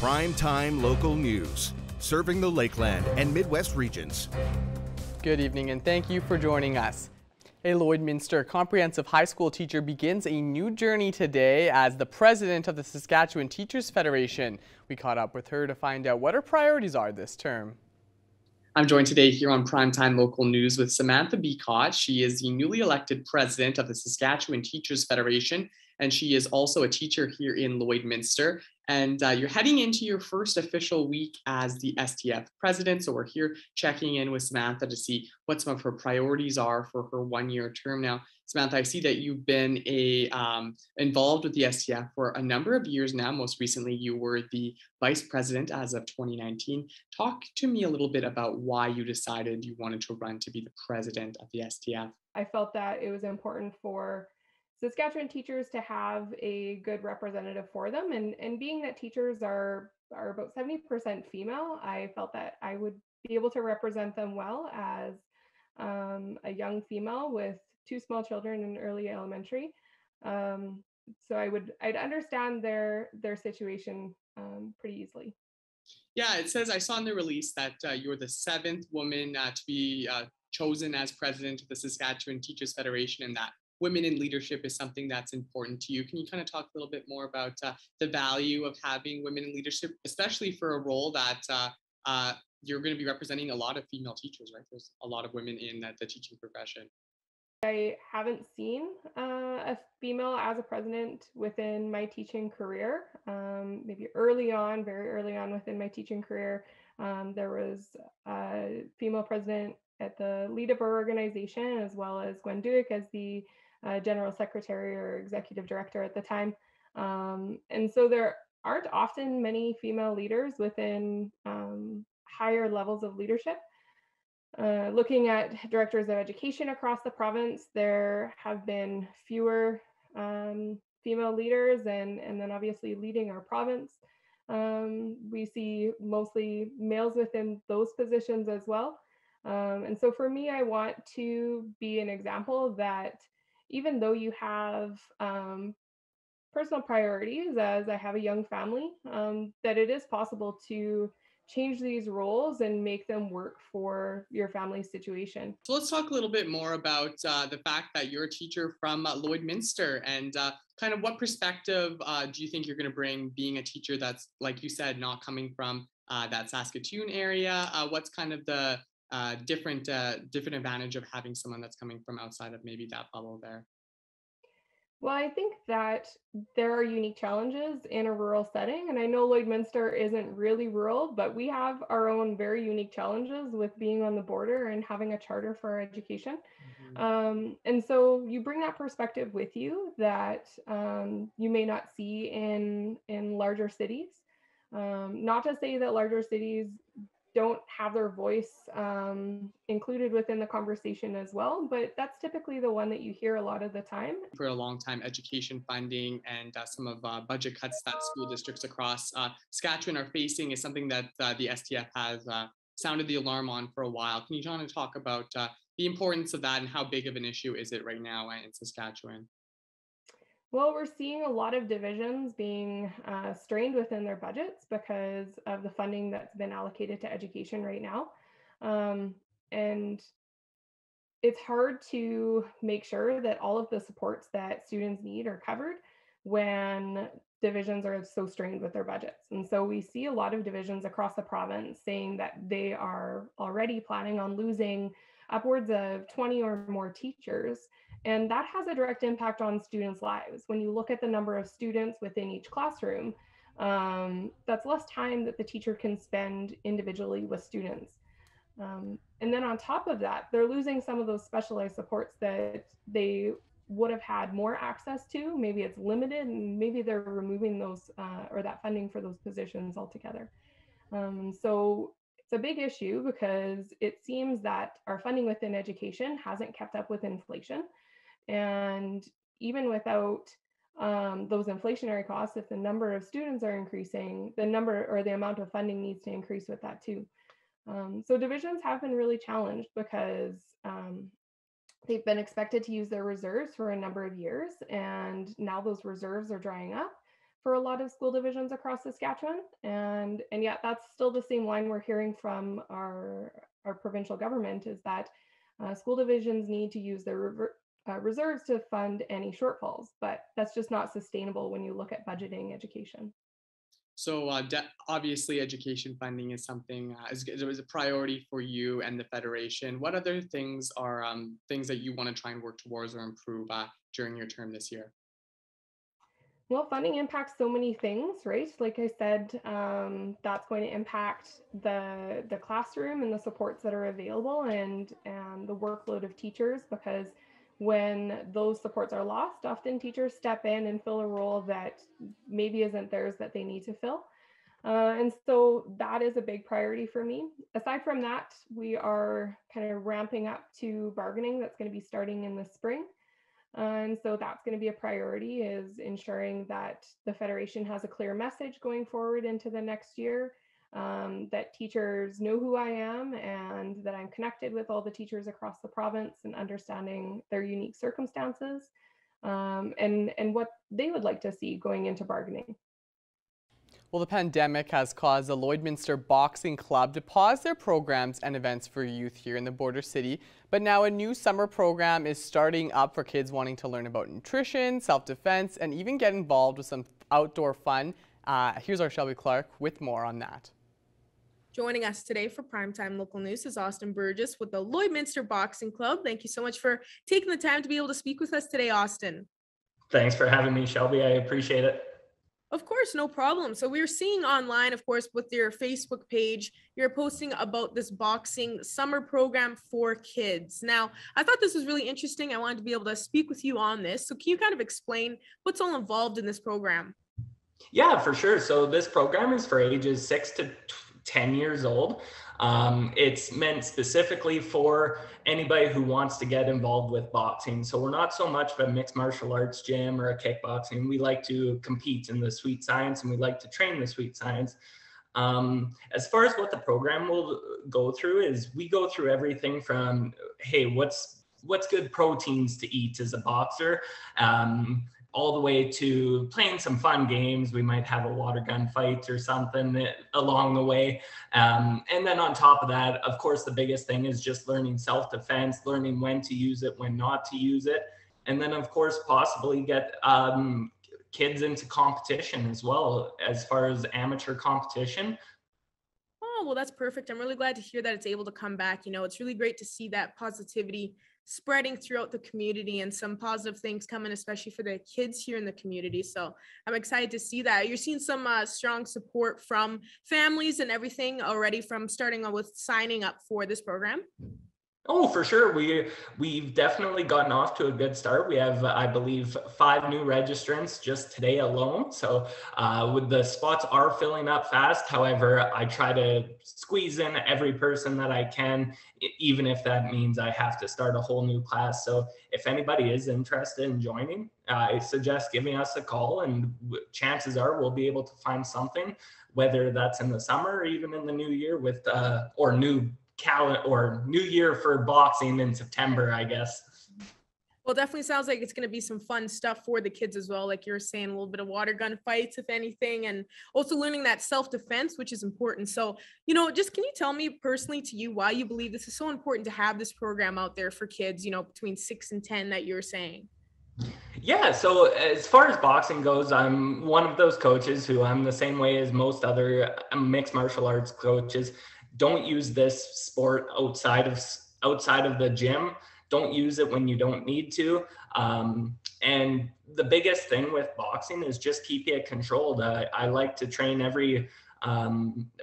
Primetime local news, serving the Lakeland and Midwest regions. Good evening and thank you for joining us. A Lloydminster comprehensive high school teacher begins a new journey today as the president of the Saskatchewan Teachers Federation. We caught up with her to find out what her priorities are this term. I'm joined today here on Primetime Local News with Samantha Beacott. She is the newly elected president of the Saskatchewan Teachers Federation, and she is also a teacher here in Lloydminster. And you're heading into your first official week as the STF president. So we're here checking in with Samantha to see what some of her priorities are for her one-year term. Now, Samantha, I see that you've been involved with the STF for a number of years now. Most recently, you were the vice president as of 2019. Talk to me a little bit about why you decided you wanted to run to be the president of the STF. I felt that it was important for Saskatchewan teachers to have a good representative for them. And being that teachers are about 70% female, I felt that I would be able to represent them well as a young female with two small children in early elementary. So I'd understand their situation pretty easily. Yeah, it says, I saw in the release that you're the seventh woman to be chosen as president of the Saskatchewan Teachers Federation, and that women in leadership is something that's important to you. Can you kind of talk a little bit more about the value of having women in leadership, especially for a role that you're going to be representing a lot of female teachers, right? There's a lot of women in the teaching profession. I haven't seen a female as a president within my teaching career. Maybe very early on within my teaching career, there was a female president at the lead of our organization, as well as Gwen Duick as the general secretary or executive director at the time. And so there aren't often many female leaders within higher levels of leadership. Looking at directors of education across the province, there have been fewer female leaders, and then obviously leading our province. We see mostly males within those positions as well. And so for me, I want to be an example that even though you have personal priorities, as I have a young family, that it is possible to change these roles and make them work for your family situation. So let's talk a little bit more about the fact that you're a teacher from Lloydminster, and kind of what perspective do you think you're going to bring being a teacher that's, like you said, not coming from that Saskatoon area? What's kind of the different advantage of having someone that's coming from outside of maybe that bubble there? Well, I think that there are unique challenges in a rural setting, and I know Lloydminster isn't really rural, but we have our own very unique challenges with being on the border and having a charter for our education. And so you bring that perspective with you that you may not see in larger cities. Not to say that larger cities don't have their voice included within the conversation as well, but that's typically the one that you hear a lot of the time. For a long time, education funding and some of budget cuts that school districts across Saskatchewan are facing is something that the STF has sounded the alarm on for a while. Can you, John, talk about the importance of that and how big of an issue is it right now in Saskatchewan? Well, we're seeing a lot of divisions being strained within their budgets because of the funding that's been allocated to education right now. And it's hard to make sure that all of the supports that students need are covered when divisions are so strained with their budgets. And so we see a lot of divisions across the province saying that they are already planning on losing upwards of 20 or more teachers. And that has a direct impact on students' lives. When you look at the number of students within each classroom, that's less time that the teacher can spend individually with students. And then on top of that, they're losing some of those specialized supports that they would have had more access to. Maybe it's limited, and maybe they're removing those or that funding for those positions altogether. So it's a big issue because it seems that our funding within education hasn't kept up with inflation. And even without those inflationary costs, if the number of students are increasing, the number or the amount of funding needs to increase with that too. So divisions have been really challenged because they've been expected to use their reserves for a number of years, and now those reserves are drying up. for a lot of school divisions across Saskatchewan. And yet that's still the same line we're hearing from our provincial government, is that school divisions need to use their reserves to fund any shortfalls, but that's just not sustainable when you look at budgeting education. So obviously education funding is something is a priority for you and the Federation. What other things are things that you want to try and work towards or improve during your term this year? Well, funding impacts so many things, right? Like I said, that's going to impact the classroom and the supports that are available, and the workload of teachers, because when those supports are lost, often teachers step in and fill a role that maybe isn't theirs that they need to fill. And so that is a big priority for me. Aside from that, we are kind of ramping up to bargaining that's going to be starting in the spring. And so that's going to be a priority, is ensuring that the Federation has a clear message going forward into the next year, that teachers know who I am and that I'm connected with all the teachers across the province and understanding their unique circumstances, and what they would like to see going into bargaining. Well, the pandemic has caused the Lloydminster Boxing Club to pause their programs and events for youth here in the border city. But now a new summer program is starting up for kids wanting to learn about nutrition, self-defense, and even get involved with some outdoor fun. Here's our Shelby Clark with more on that. Joining us today for Primetime Local News is Austin Burgess with the Lloydminster Boxing Club. Thank you so much for taking the time to be able to speak with us today, Austin. Thanks for having me, Shelby. I appreciate it. Of course, no problem. So we're seeing online, of course, with your Facebook page, you're posting about this boxing summer program for kids. Now, I thought this was really interesting. I wanted to be able to speak with you on this. So can you kind of explain what's all involved in this program? Yeah, for sure. So this program is for ages 6 to 10 years old. It's meant specifically for anybody who wants to get involved with boxing. So we're not so much of a mixed martial arts gym or a kickboxing. We like to compete in the sweet science, and we like to train the sweet science. As far as what the program will go through, is we go through everything from, hey, what's good proteins to eat as a boxer, all the way to playing some fun games. We might have a water gun fight or something along the way. And then on top of that, of course, the biggest thing is just learning self-defense, learning when to use it, when not to use it. And then, of course, possibly get kids into competition as well, as far as amateur competition. Oh, well, that's perfect. I'm really glad to hear that it's able to come back. You know, it's really great to see that positivity spreading throughout the community and some positive things coming, especially for the kids here in the community. So I'm excited to see that. You're seeing some strong support from families and everything already, from starting with signing up for this program. Oh, for sure. We've definitely gotten off to a good start. We have, I believe, 5 new registrants just today alone. So with the spots are filling up fast. However, I try to squeeze in every person that I can, even if that means I have to start a whole new class. So if anybody is interested in joining, I suggest giving us a call, and chances are we'll be able to find something, whether that's in the summer or even in the new year with new year for boxing in September, I guess. Well, definitely sounds like it's going to be some fun stuff for the kids as well. Like you were saying, a little bit of water gun fights, if anything, and also learning that self-defense, which is important. So, you know, just can you tell me personally to you why you believe this is so important to have this program out there for kids, you know, between 6 and 10 that you were saying? Yeah, so as far as boxing goes, I'm one of those coaches who, I'm the same way as most other mixed martial arts coaches. Don't use this sport outside of the gym. Don't use it when you don't need to. And the biggest thing with boxing is just keep it controlled. I like to train every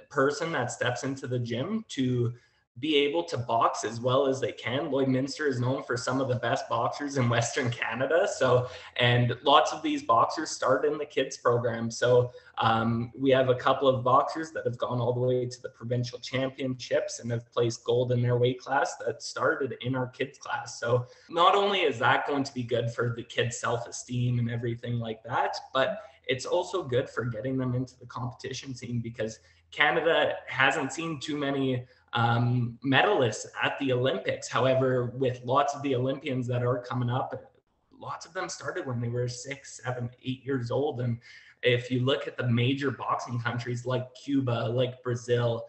person that steps into the gym to be able to box as well as they can. Lloydminster is known for some of the best boxers in Western Canada. And lots of these boxers start in the kids program. So we have a couple of boxers that have gone all the way to the provincial championships and have placed gold in their weight class that started in our kids class. So not only is that going to be good for the kids' self-esteem and everything like that, but it's also good for getting them into the competition scene, because Canada hasn't seen too many medalists at the Olympics. However, with lots of the Olympians that are coming up, lots of them started when they were 6, 7, 8 years old. And if you look at the major boxing countries like Cuba, like Brazil,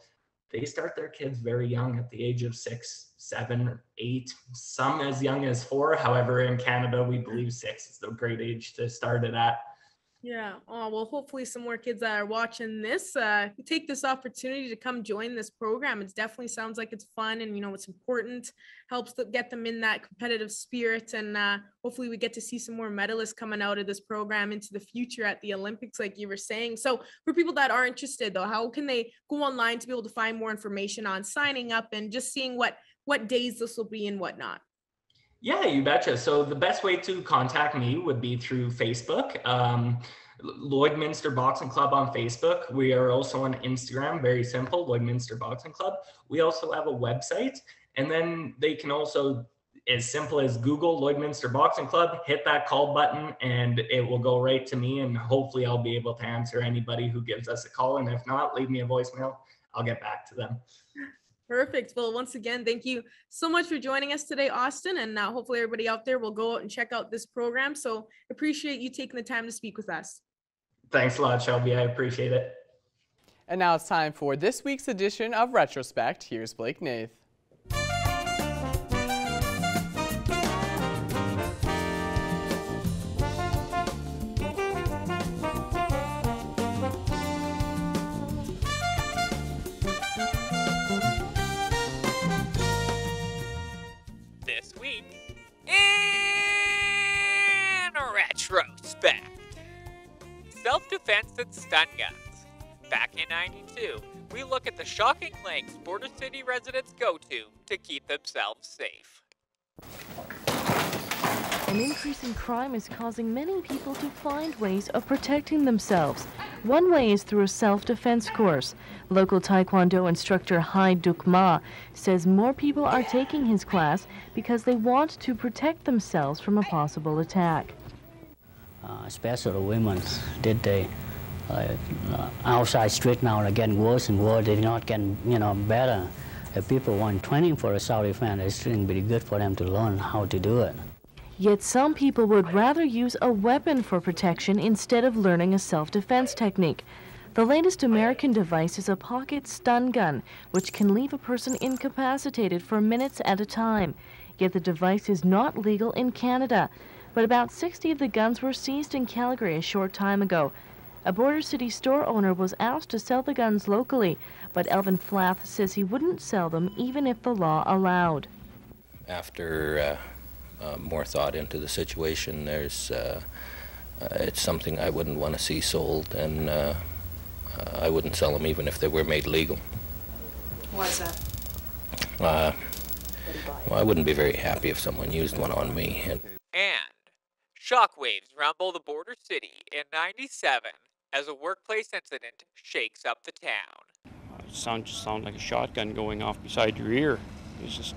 they start their kids very young at the age of 6, 7, or 8, some as young as 4. However, in Canada, we believe 6 is the great age to start it at. Yeah. Oh, well, hopefully some more kids that are watching this take this opportunity to come join this program. It definitely sounds like it's fun and, it's important, helps to get them in that competitive spirit. And hopefully we get to see some more medalists coming out of this program into the future at the Olympics, like you were saying. So for people that are interested, though, how can they go online to be able to find more information on signing up and just seeing what days this will be and whatnot? Yeah, you betcha. So the best way to contact me would be through Facebook, Lloydminster Boxing Club on Facebook. We are also on Instagram, very simple, Lloydminster Boxing Club. We also have a website, and then they can also, as simple as Google Lloydminster Boxing Club, hit that call button, and it will go right to me, and hopefully I'll be able to answer anybody who gives us a call. And if not, leave me a voicemail. I'll get back to them. Perfect. Well, once again, thank you so much for joining us today, Austin. And hopefully everybody out there will go out and check out this program. So appreciate you taking the time to speak with us. Thanks a lot, Shelby. I appreciate it. And now it's time for this week's edition of Retrospect. Here's Blake Nath. This week in Retrospect. Self-defense and stun guns. Back in '92, we look at the shocking lengths Border City residents go to keep themselves safe. An increase in crime is causing many people to find ways of protecting themselves. One way is through a self-defense course. Local Taekwondo instructor Hai Duk Ma says more people are taking his class because they want to protect themselves from a possible attack. Especially women, they outside street now are getting worse and worse. They're not getting, better. If people want training for a self-defense, it's really pretty good for them to learn how to do it. Yet some people would rather use a weapon for protection instead of learning a self-defense technique. The latest American device is a pocket stun gun, which can leave a person incapacitated for minutes at a time. Yet the device is not legal in Canada. But about 60 of the guns were seized in Calgary a short time ago. A Border City store owner was asked to sell the guns locally, but Elvin Flath says he wouldn't sell them even if the law allowed. After more thought into the situation, it's something I wouldn't want to see sold, and I wouldn't sell them even if they were made legal. Why is that? Well, I wouldn't be very happy if someone used one on me. And shockwaves rumble the Border City in '97 as a workplace incident shakes up the town. It just sounded like a shotgun going off beside your ear. It was just,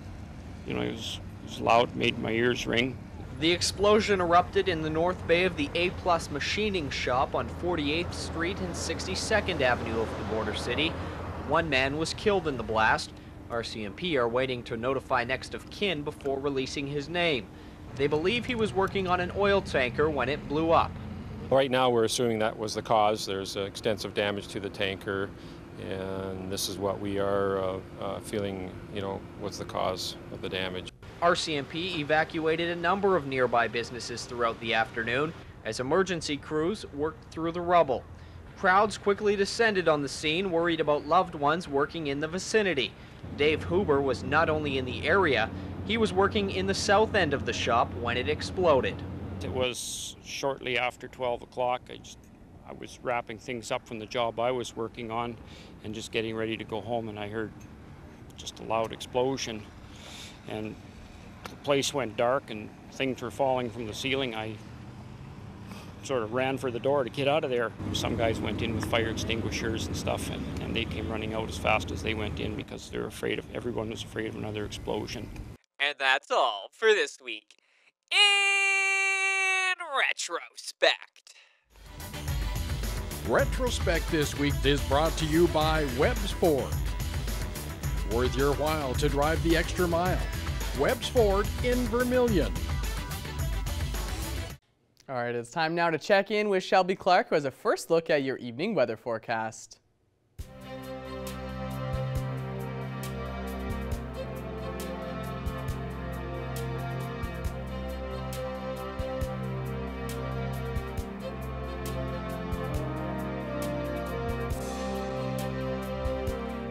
it was loud, made my ears ring. The explosion erupted in the north bay of the A+ machining shop on 48th Street and 62nd Avenue of the Border City. One man was killed in the blast. RCMP are waiting to notify next of kin before releasing his name. They believe he was working on an oil tanker when it blew up. Right now we're assuming that was the cause. There's extensive damage to the tanker, and this is what we are feeling, what's the cause of the damage. RCMP evacuated a number of nearby businesses throughout the afternoon as emergency crews worked through the rubble. Crowds quickly descended on the scene, worried about loved ones working in the vicinity. Dave Huber was not only in the area, he was working in the south end of the shop when it exploded. It was shortly after 12 o'clock. I was wrapping things up from the job I was working on and just getting ready to go home, and I heard just a loud explosion. And the place went dark and things were falling from the ceiling. I sort of ran for the door to get out of there. Some guys went in with fire extinguishers and stuff, and they came running out as fast as they went in because they're everyone was afraid of another explosion. And that's all for this week in Retrospect. Retrospect this week is brought to you by Webb's Ford. Worth your while to drive the extra mile. Webb's Ford in Vermilion. All right, it's time now to check in with Shelby Clark, who has a first look at your evening weather forecast.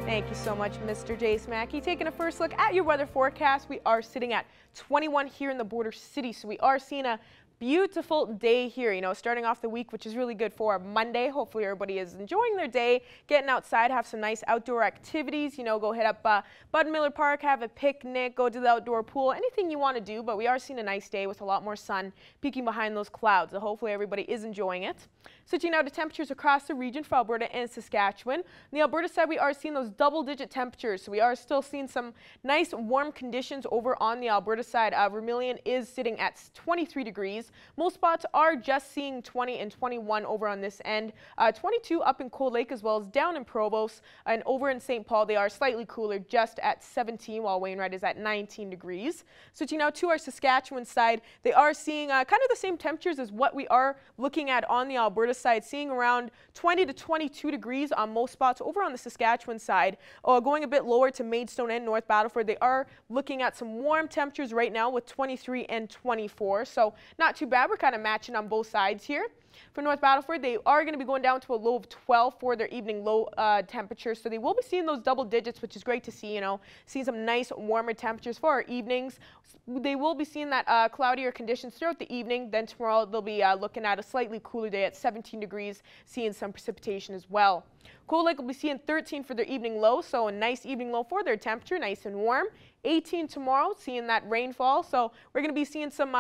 Thank you so much, Mr. Jace Mackey. Taking a first look at your weather forecast, we are sitting at 21 here in the border city, so we are seeing a beautiful day here, you know, starting off the week, which is really good for Monday. Hopefully everybody is enjoying their day, getting outside, have some nice outdoor activities, you know, go hit up Bud Miller Park, have a picnic, go to the outdoor pool, anything you want to do. But we are seeing a nice day with a lot more sun peeking behind those clouds, so hopefully everybody is enjoying it. Switching now to temperatures across the region for Alberta and Saskatchewan. On the Alberta side, we are seeing those double-digit temperatures, so we are still seeing some nice warm conditions over on the Alberta side. Vermilion is sitting at 23 degrees. Most spots are just seeing 20 and 21 over on this end. 22 up in Cold Lake as well as down in Provost, and over in St. Paul they are slightly cooler, just at 17, while Wainwright is at 19 degrees. Switching now to our Saskatchewan side, they are seeing kind of the same temperatures as what we are looking at on the Alberta side, seeing around 20 to 22 degrees on most spots. Over on the Saskatchewan side, going a bit lower to Maidstone and North Battleford, they are looking at some warm temperatures right now with 23 and 24, so not too bad. We're kind of matching on both sides here. For North Battleford, they are going to be going down to a low of 12 for their evening low temperature, so they will be seeing those double digits, which is great to see, you know, seeing some nice warmer temperatures for our evenings. They will be seeing that cloudier conditions throughout the evening. Then tomorrow they'll be looking at a slightly cooler day at 17 degrees, seeing some precipitation as well. Cold Lake will be seeing 13 for their evening low, so a nice evening low for their temperature, nice and warm. 18 tomorrow, seeing that rainfall, so we're going to be seeing some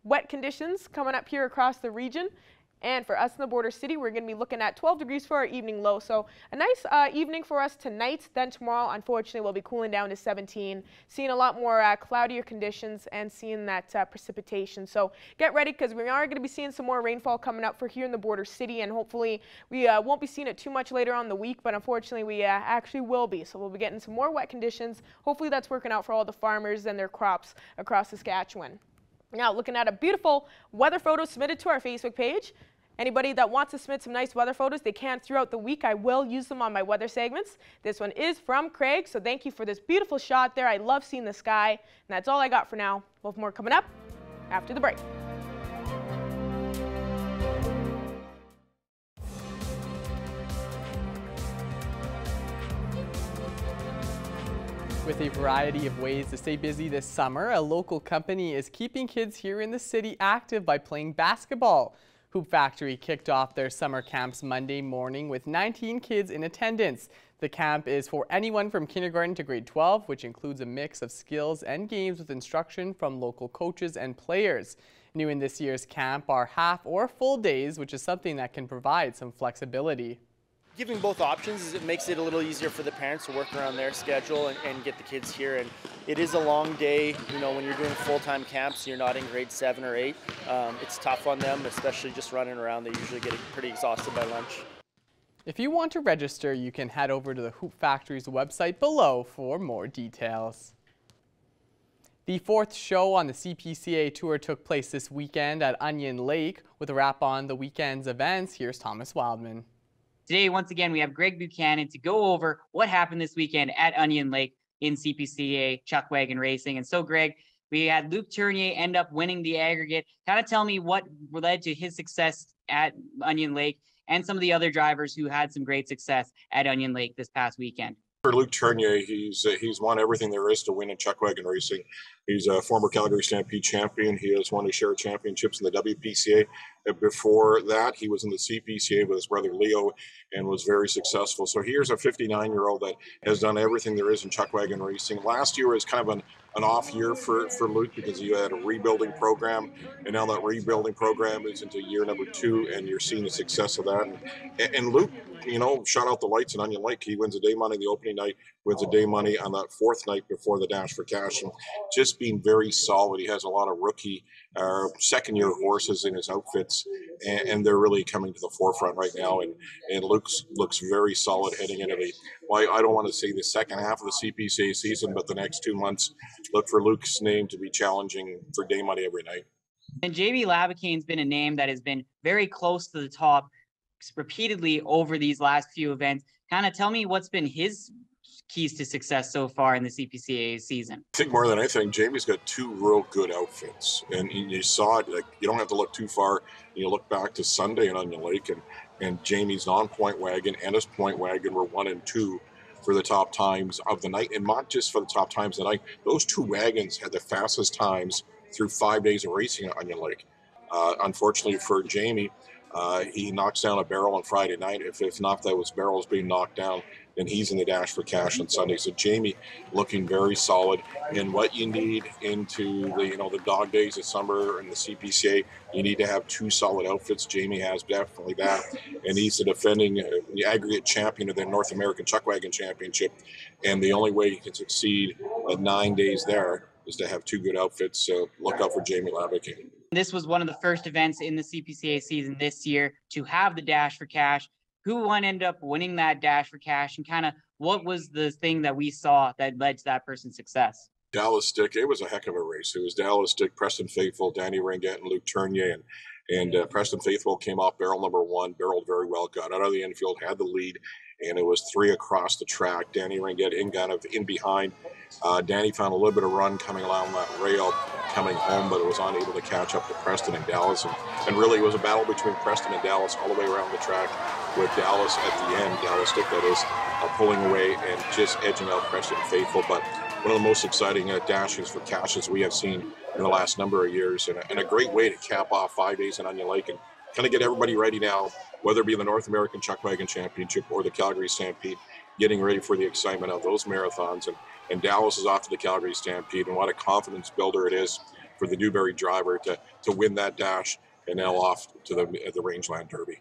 wet conditions coming up here across the region. And for us in the border city, we're going to be looking at 12 degrees for our evening low. So a nice evening for us tonight. Then tomorrow, unfortunately, we'll be cooling down to 17, seeing a lot more cloudier conditions and seeing that precipitation. So get ready, because we are going to be seeing some more rainfall coming up for here in the border city. And hopefully we won't be seeing it too much later on the week, but unfortunately we actually will be. So we'll be getting some more wet conditions. Hopefully that's working out for all the farmers and their crops across Saskatchewan. Now, looking at a beautiful weather photo submitted to our Facebook page. Anybody that wants to submit some nice weather photos, they can throughout the week. I will use them on my weather segments. This one is from Craig, so thank you for this beautiful shot there. I love seeing the sky, and that's all I got for now. We'll have more coming up after the break. With a variety of ways to stay busy this summer, a local company is keeping kids here in the city active by playing basketball. Hoop Factory kicked off their summer camps Monday morning with 19 kids in attendance. The camp is for anyone from kindergarten to grade 12, which includes a mix of skills and games with instruction from local coaches and players. New in this year's camp are half or full days, which is something that can provide some flexibility. Giving both options, it makes it a little easier for the parents to work around their schedule and get the kids here. And it is a long day, you know, when you're doing full-time camps, you're not in grade 7 or 8. It's tough on them, especially just running around. They usually get pretty exhausted by lunch. If you want to register, you can head over to the Hoop Factory's website below for more details. The fourth show on the CPCA Tour took place this weekend at Onion Lake. With a wrap on the weekend's events, here's Thomas Wildman. Today, once again, we have Greg Buchanan to go over what happened this weekend at Onion Lake in CPCA Chuck Wagon Racing. And so, Greg, we had Luke Tournier end up winning the aggregate. Kind of tell me what led to his success at Onion Lake and some of the other drivers who had some great success at Onion Lake this past weekend. For Luke Tournier, he's won everything there is to win in Chuck Wagon Racing. He's a former Calgary Stampede champion. He has won his share of championships in the WPCA. Before that, he was in the CPCA with his brother Leo and was very successful. So here's a 59-year-old that has done everything there is in Chuck Wagon Racing. Last year was kind of an off year for Luke because he had a rebuilding program, and now that rebuilding program is into year number 2, and you're seeing the success of that. And Luke, you know, shut out the lights in Onion Lake. He wins a day money the opening night, wins a day money on that 4th night before the Dash for Cash, and just being very solid. He has a lot of rookie second-year horses in his outfits, and they're really coming to the forefront right now. And Luke looks very solid heading into well, I don't want to say the second half of the CPCA season, but the next 2 months, look for Luke's name to be challenging for day money every night. And JB Labacane's been a name that has been very close to the top repeatedly over these last few events. Kind of tell me what's been his keys to success so far in the CPCA season. I think more than anything, Jamie's got two real good outfits, and you saw it. Like, you don't have to look too far. You look back to Sunday in Onion Lake, and Jamie's non-point wagon and his point wagon were 1 and 2 for the top times of the night, and not just for the top times of the night. Those two wagons had the fastest times through 5 days of racing at Onion Lake. Unfortunately for Jamie, he knocks down a barrel on Friday night. If not, that was barrels being knocked down, then he's in the dash for cash on Sunday. So Jamie looking very solid. And what you need into the dog days of summer and the CPCA, you need to have two solid outfits. Jamie has definitely that, and he's the defending aggregate champion of the North American Chuck Wagon Championship. And the only way he can succeed at 9 days there is to have two good outfits. So look out for Jamie Labacane. This was one of the first events in the CPCA season this year to have the Dash for Cash. Who ended up winning that Dash for Cash, and kind of what was the thing that we saw that led to that person's success? Dallas Stick, it was a heck of a race. It was Dallas Stick, Preston Faithful, Danny Ranguette, and Luke Tournier. And Preston Faithful came off barrel number 1, barreled very well, got out of the infield, had the lead, and it was 3 across the track. Danny Ranguette in behind. Danny found a little bit of run coming along that rail, coming home, but it was unable to catch up to Preston and Dallas. And really, it was a battle between Preston and Dallas all the way around the track, with Dallas at the end, Dallas Stick that is, pulling away and just edging out Preston Faithful. But one of the most exciting dashes for cashes we have seen in the last number of years, and a great way to cap off 5 days in Onion Lake and kind of get everybody ready now, whether it be the North American Chuck Wagon Championship or the Calgary Stampede, getting ready for the excitement of those marathons. And Dallas is off to the Calgary Stampede, and what a confidence builder it is for the Newberry driver to win that dash and now off to the Rangeland Derby.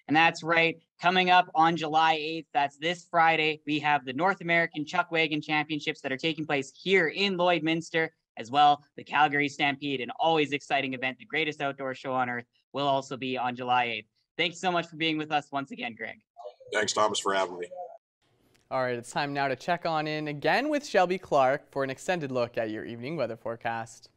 And that's right. Coming up on July 8th, that's this Friday, we have the North American Chuck Wagon Championships that are taking place here in Lloydminster, as well the Calgary Stampede, an always exciting event. The greatest outdoor show on earth will also be on July 8th. Thanks so much for being with us once again, Greg. Thanks, Thomas, for having me. All right, it's time now to check on in again with Shelby Clark for an extended look at your evening weather forecast.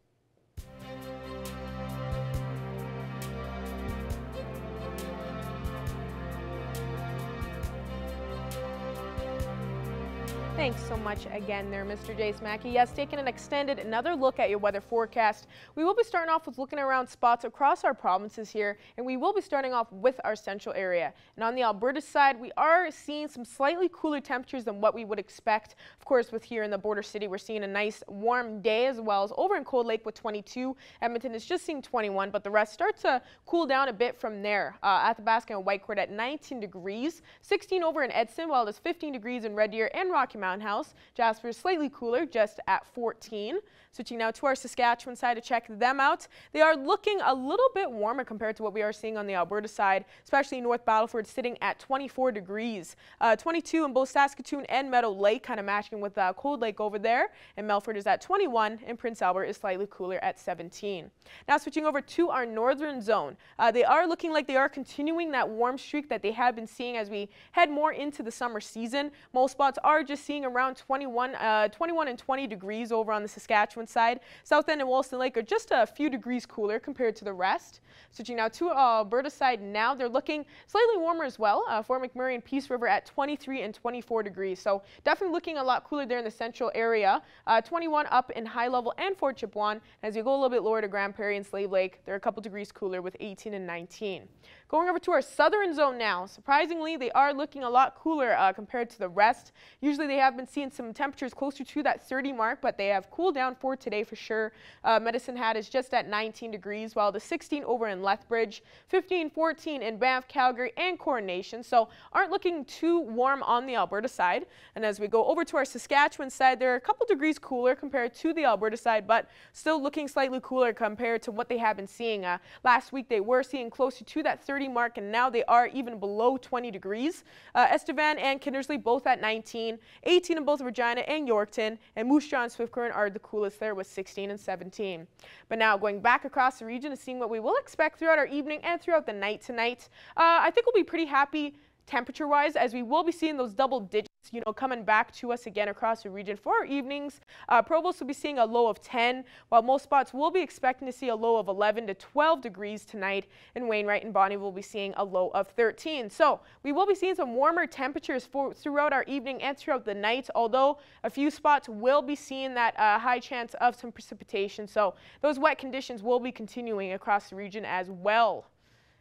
Thanks so much again there, Mr. Jace Mackey. Yes, taking another look at your weather forecast. We will be starting off with looking around spots across our provinces here, and we will be starting off with our central area. And on the Alberta side, we are seeing some slightly cooler temperatures than what we would expect. Of course, with here in the border city, we're seeing a nice warm day, as well as over in Cold Lake with 22. Edmonton is just seeing 21, but the rest start to cool down a bit from there. Athabasca and Whitecourt at 19 degrees, 16 over in Edson, while there's 15 degrees in Red Deer and Rocky Mountain House. Jasper is slightly cooler, just at 14. Switching now to our Saskatchewan side to check them out. They are looking a little bit warmer compared to what we are seeing on the Alberta side, especially North Battleford sitting at 24 degrees. 22 in both Saskatoon and Meadow Lake, kind of matching with Cold Lake over there. And Melfort is at 21, and Prince Albert is slightly cooler at 17. Now switching over to our northern zone. They are looking like they are continuing that warm streak that they have been seeing as we head more into the summer season. Most spots are just seeing around 21 and 20 degrees over on the Saskatchewan side. South End and Wollaston Lake are just a few degrees cooler compared to the rest. Switching now to Alberta side now, they're looking slightly warmer as well. Fort McMurray and Peace River at 23 and 24 degrees. So definitely looking a lot cooler there in the central area. 21 up in High Level and Fort Chipewyan. As you go a little bit lower to Grand Prairie and Slave Lake, they're a couple degrees cooler with 18 and 19. Going over to our southern zone now. Surprisingly, they are looking a lot cooler compared to the rest. Usually they have been seeing some temperatures closer to that 30 mark, but they have cooled down for today for sure. Medicine Hat is just at 19 degrees, while the 16 over in Lethbridge, 15, 14 in Banff, Calgary, and Coronation. So aren't looking too warm on the Alberta side. And as we go over to our Saskatchewan side, they're a couple degrees cooler compared to the Alberta side, but still looking slightly cooler compared to what they have been seeing. Last week they were seeing closer to that 30 mark, and now they are even below 20 degrees. Estevan and Kindersley both at 19, 18 in both Regina and Yorkton, and Moose Jaw and Swift Current are the coolest there with 16 and 17. But now going back across the region and seeing what we will expect throughout our evening and throughout the night tonight, I think we'll be pretty happy temperature-wise, as we will be seeing those double digits coming back to us again across the region. For our evenings, Provost will be seeing a low of 10, while most spots will be expecting to see a low of 11 to 12 degrees tonight. And Wainwright and Bonnie will be seeing a low of 13. So we will be seeing some warmer temperatures throughout our evening and throughout the night, although a few spots will be seeing that high chance of some precipitation. So those wet conditions will be continuing across the region as well.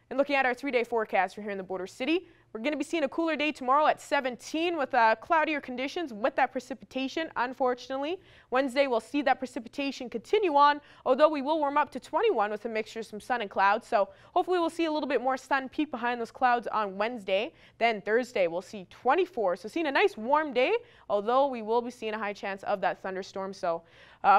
And looking at our 3-day forecast for here in the Border City, we're going to be seeing a cooler day tomorrow at 17 with cloudier conditions with that precipitation, unfortunately. Wednesday, we'll see that precipitation continue on, although we will warm up to 21 with a mixture of some sun and clouds. So hopefully we'll see a little bit more sun peek behind those clouds on Wednesday. Then Thursday, we'll see 24. So seeing a nice warm day, although we will be seeing a high chance of that thunderstorm. So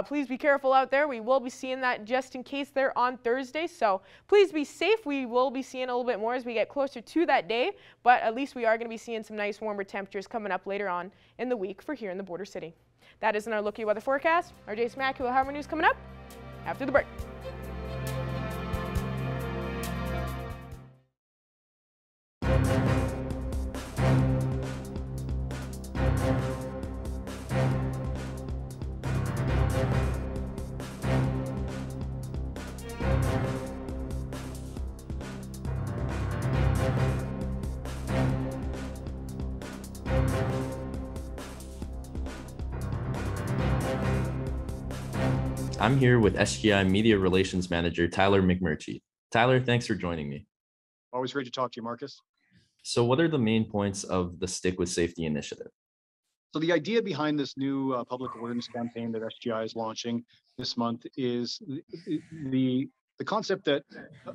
please be careful out there. We will be seeing that just in case there on Thursday. So please be safe. We will be seeing a little bit more as we get closer to that day. But at least we are going to be seeing some nice warmer temperatures coming up later on in the week for here in the Border City. That is in our look at your weather forecast. Our Jason Mackey will have more news coming up after the break. I'm here with SGI Media Relations Manager Tyler McMurtry. Tyler, thanks for joining me. Always great to talk to you, Marcus. So what are the main points of the Stick with Safety initiative? So the idea behind this new public awareness campaign that SGI is launching this month is the concept that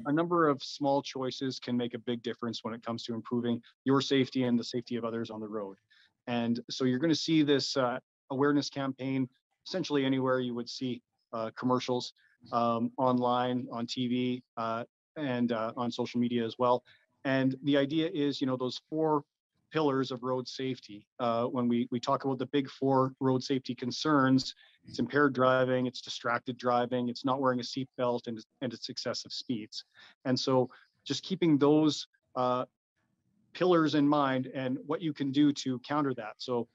a number of small choices can make a big difference when it comes to improving your safety and the safety of others on the road. And so you're going to see this awareness campaign essentially anywhere you would see commercials, online, on TV, and on social media as well. And the idea is, those 4 pillars of road safety. When we talk about the big 4 road safety concerns, it's impaired driving, it's distracted driving, it's not wearing a seatbelt, and it's excessive speeds. And so just keeping those pillars in mind and what you can do to counter that. So,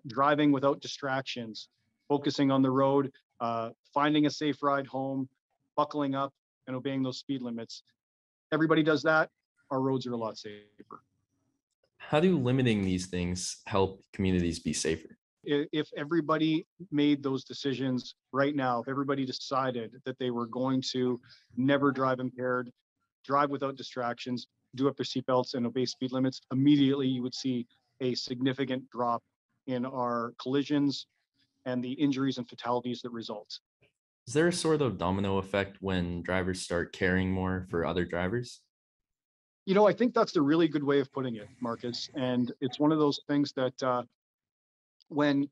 driving without distractions, focusing on the road, finding a safe ride home, buckling up, and obeying those speed limits. Everybody does that, our roads are a lot safer. How do limiting these things help communities be safer? If everybody made those decisions right now, if everybody decided that they were going to never drive impaired, drive without distractions, do up their seatbelts, and obey speed limits, immediately you would see a significant drop in our collisions and the injuries and fatalities that result. Is there a sort of domino effect when drivers start caring more for other drivers? I think that's a really good way of putting it, Marcus. And it's one of those things that when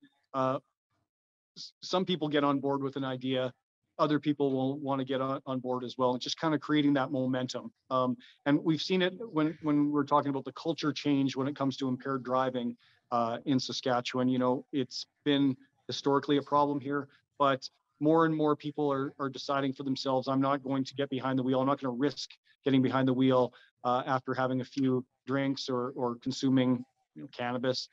some people get on board with an idea, other people will want to get on board as well, and just kind of creating that momentum. And we've seen it when we're talking about the culture change when it comes to impaired driving in Saskatchewan. It's been historically a problem here, but more and more people are deciding for themselves, I'm not going to get behind the wheel. I'm not going to risk getting behind the wheel after having a few drinks or consuming cannabis.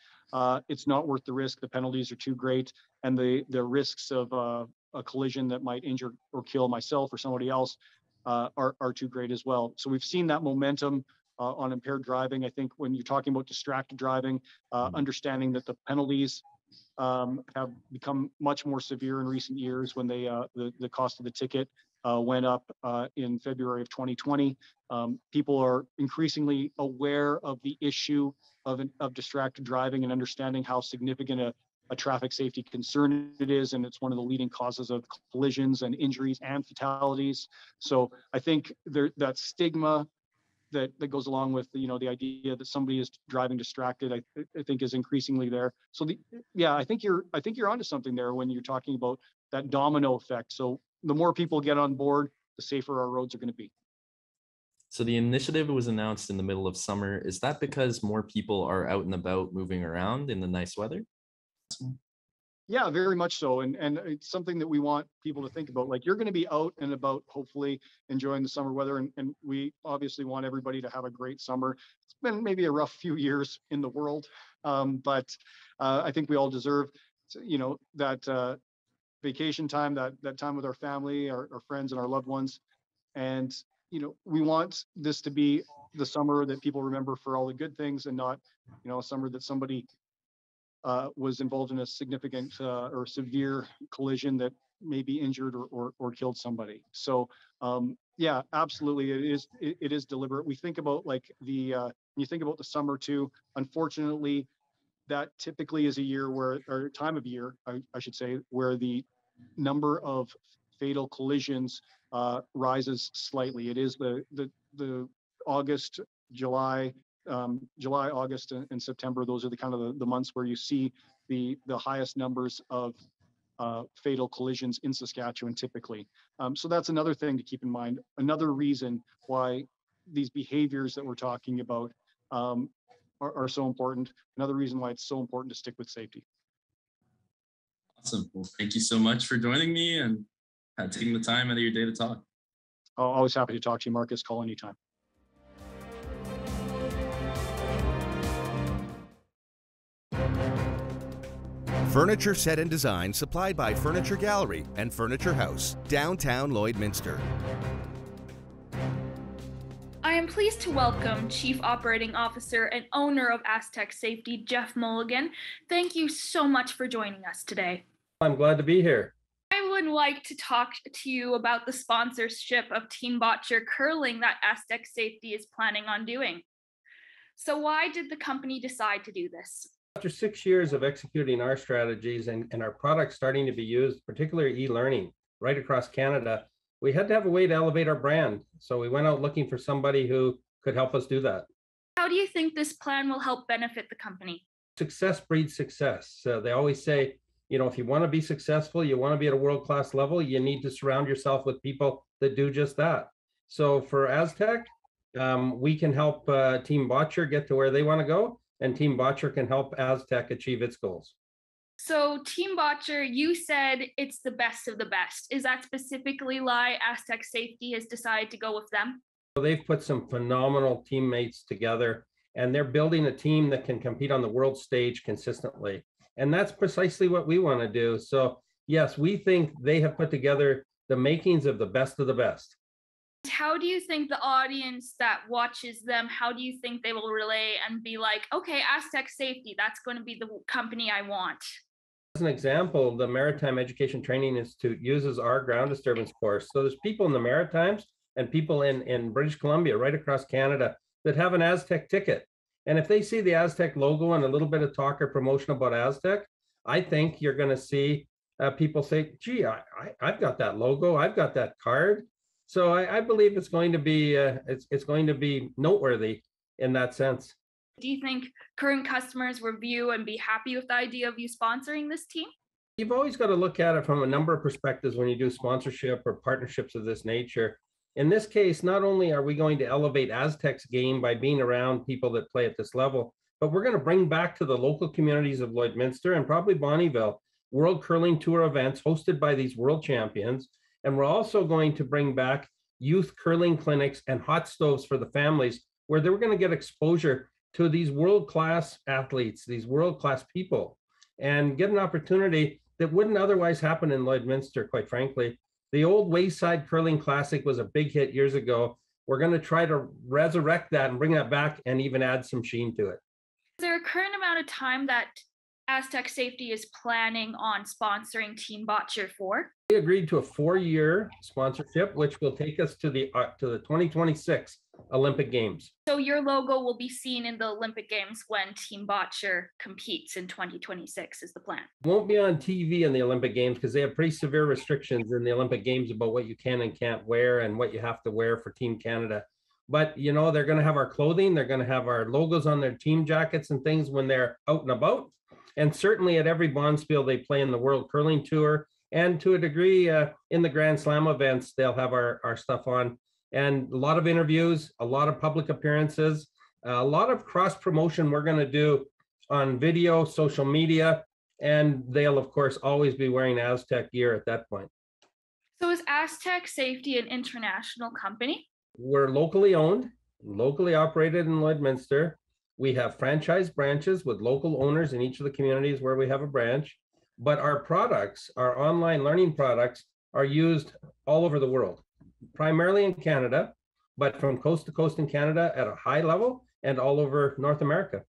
It's not worth the risk. The penalties are too great, and the risks of a collision that might injure or kill myself or somebody else are too great as well. So we've seen that momentum on impaired driving. I think when you're talking about distracted driving, understanding that the penalties have become much more severe in recent years when the cost of the ticket went up in February of 2020. People are increasingly aware of the issue of distracted driving and understanding how significant a traffic safety concern it is, and it's one of the leading causes of collisions and injuries and fatalities. So I think that stigma that goes along with the idea that somebody is driving distracted, I think is increasingly there. So I think you're onto something there when you're talking about that domino effect. So the more people get on board, the safer our roads are going to be. So the initiative was announced in the middle of summer. Is that because more people are out and about moving around in the nice weather? Yeah, very much so. And it's something that we want people to think about. Like, you're going to be out and about, hopefully enjoying the summer weather. And we obviously want everybody to have a great summer. It's been maybe a rough few years in the world, but I think we all deserve, that vacation time, that time with our family, our friends, and our loved ones. And, we want this to be the summer that people remember for all the good things, and not, a summer that somebody was involved in a significant or severe collision that maybe injured or killed somebody. So yeah, absolutely, it is deliberate. We think about like when you think about the summer too. Unfortunately, that typically is a year or time of year, I should say, where the number of fatal collisions rises slightly. It is the August, July, August, and September. Those are the kind of the months where you see the highest numbers of fatal collisions in Saskatchewan typically. So that's another thing to keep in mind. Another reason why these behaviors that we're talking about are so important. Another reason why it's so important to stick with safety. Awesome. Well, thank you so much for joining me and taking the time out of your day to talk. Always happy to talk to you, Marcus. Call anytime. Furniture set and design supplied by Furniture Gallery and Furniture House, downtown Lloydminster. I am pleased to welcome Chief Operating Officer and owner of AZTEC Safety, Jeff Mulligan. Thank you so much for joining us today. I'm glad to be here. I would like to talk to you about the sponsorship of Team Boccia Curling that AZTEC Safety is planning on doing. So why did the company decide to do this? After 6 years of executing our strategies and our products starting to be used, particularly e-learning, right across Canada, we had to have a way to elevate our brand. So we went out looking for somebody who could help us do that. How do you think this plan will help benefit the company? Success breeds success. They always say, if you want to be successful, you want to be at a world-class level, you need to surround yourself with people that do just that. So for AZTEC, we can help Team Boccia get to where they want to go, and Team Boccia can help AZTEC achieve its goals. So Team Boccia, you said it's the best of the best. Is that specifically why AZTEC Safety has decided to go with them? They've put some phenomenal teammates together, and they're building a team that can compete on the world stage consistently. And that's precisely what we want to do. So yes, we think they have put together the makings of the best of the best. How do you think the audience that watches them, how do you think they will relay and be like, okay, AZTEC Safety, that's going to be the company I want? As an example, the Maritime Education Training Institute uses our ground disturbance course. So there's people in the Maritimes and people in British Columbia, right across Canada, that have an AZTEC ticket. And if they see the AZTEC logo and a little bit of talk or promotion about AZTEC, I think you're going to see people say, gee, I've got that logo, I've got that card. So I believe it's going to be it's going to be noteworthy in that sense. Do you think current customers will view and be happy with the idea of you sponsoring this team? You've always got to look at it from a number of perspectives when you do sponsorship or partnerships of this nature. In this case, not only are we going to elevate AZTEC's game by being around people that play at this level, but we're going to bring back to the local communities of Lloydminster and probably Bonnyville World Curling Tour events hosted by these world champions. And we're also going to bring back youth curling clinics and hot stoves for the families, where they're going to get exposure to these world-class athletes, these world-class people, and get an opportunity that wouldn't otherwise happen in Lloydminster, quite frankly. The old Wayside Curling Classic was a big hit years ago. We're going to try to resurrect that and bring that back and even add some sheen to it. Is there a current amount of time that AZTEC Safety is planning on sponsoring Team Boccia for? We agreed to a 4-year sponsorship, which will take us to the 2026 Olympic Games. So your logo will be seen in the Olympic Games when Team Boccia competes in 2026 is the plan. Won't be on TV in the Olympic Games because they have pretty severe restrictions in the Olympic Games about what you can and can't wear and what you have to wear for Team Canada. But, they're going to have our clothing, they're going to have our logos on their team jackets and things when they're out and about. And certainly at every bonspiel they play in the World Curling Tour, and to a degree in the Grand Slam events, they'll have our stuff on. And a lot of interviews, a lot of public appearances, a lot of cross promotion we're going to do on video, social media, And they'll, of course, always be wearing AZTEC gear at that point. So is AZTEC Safety an international company? We're locally owned, locally operated in Lloydminster. We have franchise branches with local owners in each of the communities where we have a branch. But our products, our online learning products, are used all over the world, primarily in Canada, but from coast to coast in Canada at a high level and all over North America.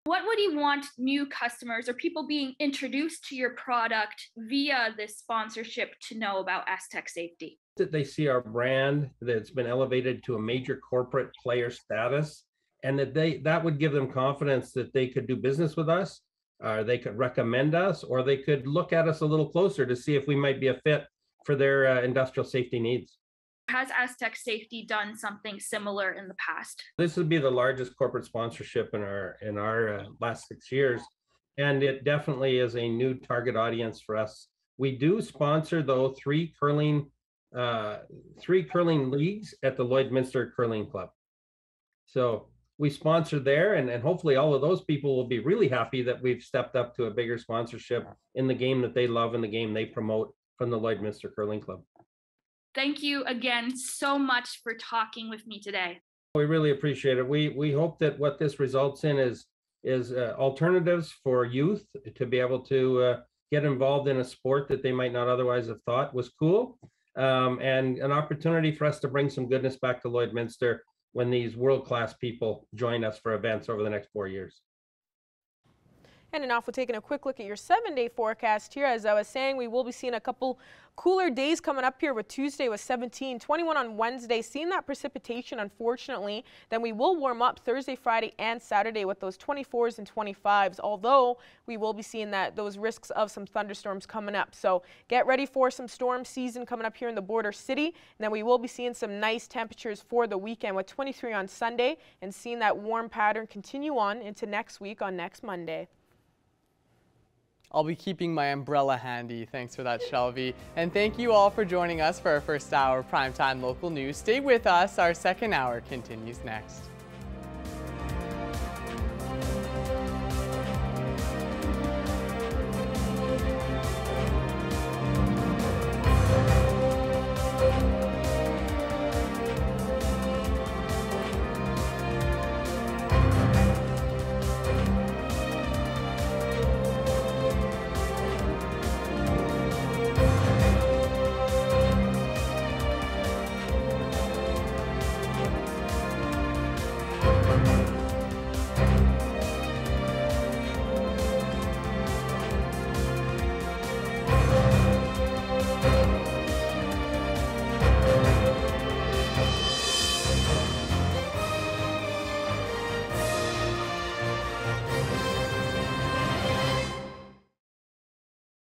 What would you want new customers or people being introduced to your product via this sponsorship to know about AZTEC Safety? That they see our brand that's been elevated to a major corporate player status, and that would give them confidence that they could do business with us, they could recommend us, or they could look at us a little closer to see if we might be a fit for their industrial safety needs. Has AZTEC Safety done something similar in the past? This would be the largest corporate sponsorship in our last 6 years, and it definitely is a new target audience for us. We do sponsor, though, three curling leagues at the Lloydminster Curling Club. So we sponsor there, and hopefully all of those people will be really happy that we've stepped up to a bigger sponsorship in the game that they love and the game they promote from the Lloydminster Curling Club. Thank you again so much for talking with me today. We really appreciate it. We hope that what this results in is alternatives for youth to be able to get involved in a sport that they might not otherwise have thought was cool, and an opportunity for us to bring some goodness back to Lloydminster when these world-class people join us for events over the next 4 years. And off, we're taking a quick look at your 7-day forecast here. As I was saying, we will be seeing a couple cooler days coming up here with Tuesday with 17, 21 on Wednesday. Seeing that precipitation, unfortunately. Then we will warm up Thursday, Friday, and Saturday with those 24s and 25s, although we will be seeing those risks of some thunderstorms coming up. So get ready for some storm season coming up here in the border city. And then we will be seeing some nice temperatures for the weekend with 23 on Sunday and seeing that warm pattern continue on into next week on next Monday. I'll be keeping my umbrella handy. Thanks for that, Shelby. And thank you all for joining us for our first hour of Primetime Local News. Stay with us. Our second hour continues next.